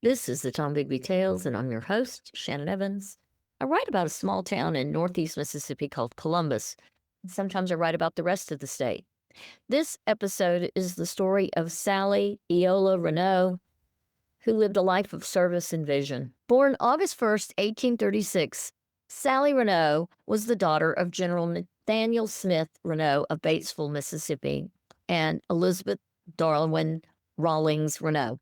This is the Tom Bigby Tales, and I'm your host, Shannon Evans. I write about a small town in northeast Mississippi called Columbus. And sometimes I write about the rest of the state. This episode is the story of Sallie Eola Reneau, who lived a life of service and vision. Born August 1st, 1836, Sallie Reneau was the daughter of General Nathaniel Smith Reneau of Batesville, Mississippi, and Elizabeth Darwin Rawlings Reneau.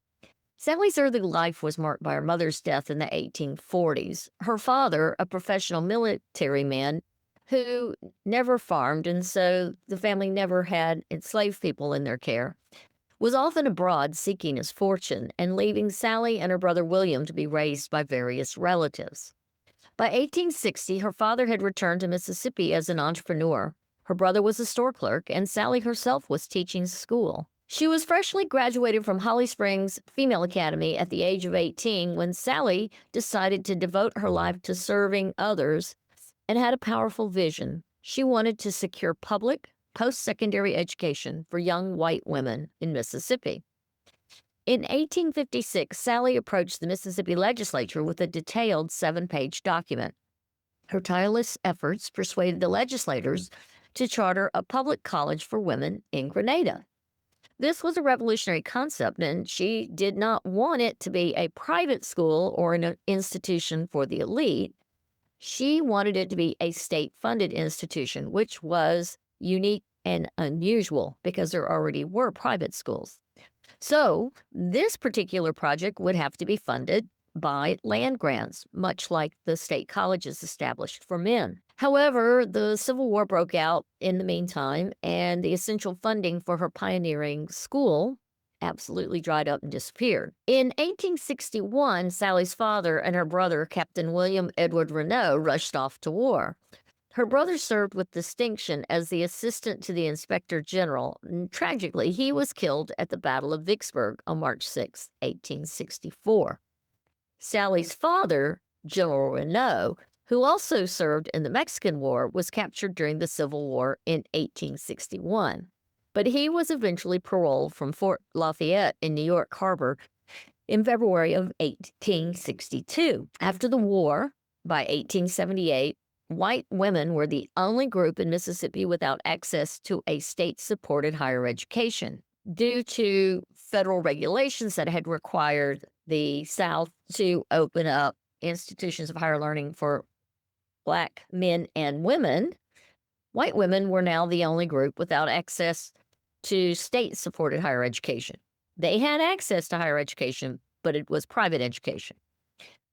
Sallie's early life was marked by her mother's death in the 1840s. Her father, a professional military man who never farmed, and so the family never had enslaved people in their care, was often abroad seeking his fortune and leaving Sallie and her brother William to be raised by various relatives. By 1860, her father had returned to Mississippi as an entrepreneur. Her brother was a store clerk, and Sallie herself was teaching school. She was freshly graduated from Holly Springs Female Academy at the age of 18 when Sallie decided to devote her life to serving others and had a powerful vision. She wanted to secure public post secondary education for young white women in Mississippi. In 1856, Sallie approached the Mississippi legislature with a detailed 7-page document. Her tireless efforts persuaded the legislators to charter a public college for women in Grenada. This was a revolutionary concept, and she did not want it to be a private school or an institution for the elite. She wanted it to be a state funded institution, which was unique and unusual because there already were private schools. So, this particular project would have to be funded by land grants, much like the state colleges established for men. However, the Civil War broke out in the meantime, and the essential funding for her pioneering school absolutely dried up and disappeared. In 1861, Sallie's father and her brother, Captain William Edward Reneau, rushed off to war. Her brother served with distinction as the assistant to the inspector general. And tragically, he was killed at the Battle of Vicksburg on March 6, 1864. Sallie's father, General Reneau, who also served in the Mexican War, was captured during the Civil War in 1861. But he was eventually paroled from Fort Lafayette in New York Harbor in February of 1862. After the war, by 1878, white women were the only group in Mississippi without access to a state supported higher education due to federal regulations that had required the South to open up institutions of higher learning for Black men and women. White women were now the only group without access to state supported higher education. They had access to higher education, but it was private education.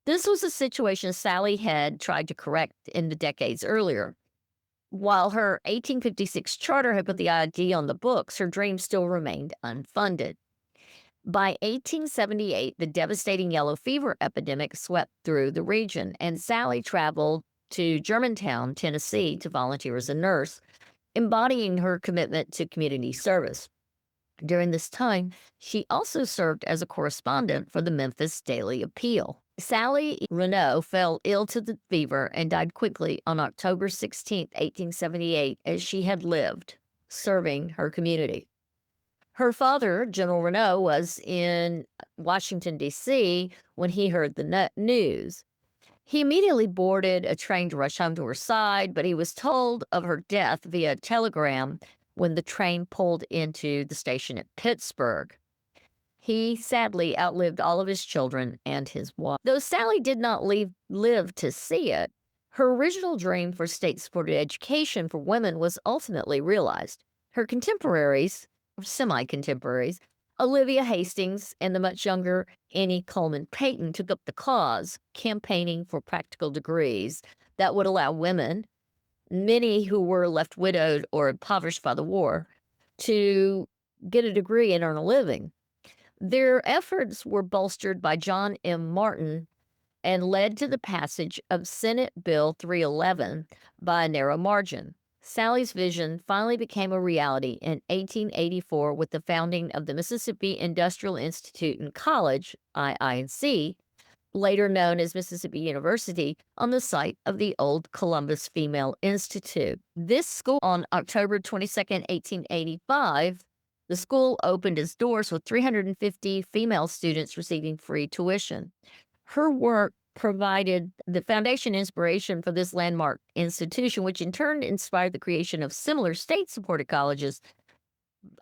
This was a situation Sallie had tried to correct in the decades earlier. While her 1856 charter had put the idea on the books, her dream still remained unfunded. By 1878, the devastating yellow fever epidemic swept through the region, and Sallie traveled to Germantown, Tennessee, to volunteer as a nurse, embodying her commitment to community service. During this time, she also served as a correspondent for the Memphis Daily Appeal. Sallie Reneau fell ill to the fever and died quickly on October 16, 1878, as she had lived, serving her community. Her father, General Reneau, was in Washington, D.C. when he heard the news. He immediately boarded a train to rush home to her side, but he was told of her death via telegram when the train pulled into the station at Pittsburgh. He sadly outlived all of his children and his wife. Though Sallie did not live to see it, her original dream for state supported education for women was ultimately realized. Her contemporaries, or semi contemporaries, Olivia Hastings and the much younger Annie Coleman Payton took up the cause, campaigning for practical degrees that would allow women, many who were left widowed or impoverished by the war, to get a degree and earn a living. Their efforts were bolstered by John M. Martin and led to the passage of Senate Bill 311 by a narrow margin. Sallie's vision finally became a reality in 1884 with the founding of the Mississippi Industrial Institute and College, IINC, later known as Mississippi University, on the site of the old Columbus Female Institute. This school, on October 22nd, 1885, The school opened its doors with 350 female students receiving free tuition. Her work provided the foundation inspiration for this landmark institution, which in turn inspired the creation of similar state supported colleges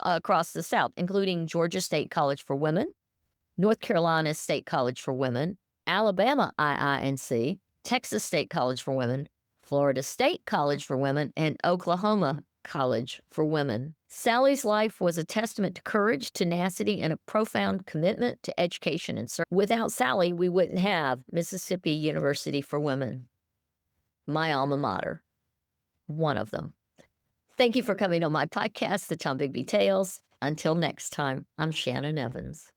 across the South, including Georgia State College for Women, North Carolina State College for Women, Alabama IINC, Texas State College for Women, Florida State College for Women, and Oklahoma College for Women. Sallie's life was a testament to courage, tenacity, and a profound commitment to education and service. Without Sallie, we wouldn't have Mississippi University for Women, my alma mater, one of them. Thank you for coming on my podcast, The Tom Bigby Tales. Until next time, I'm Shannon Evans.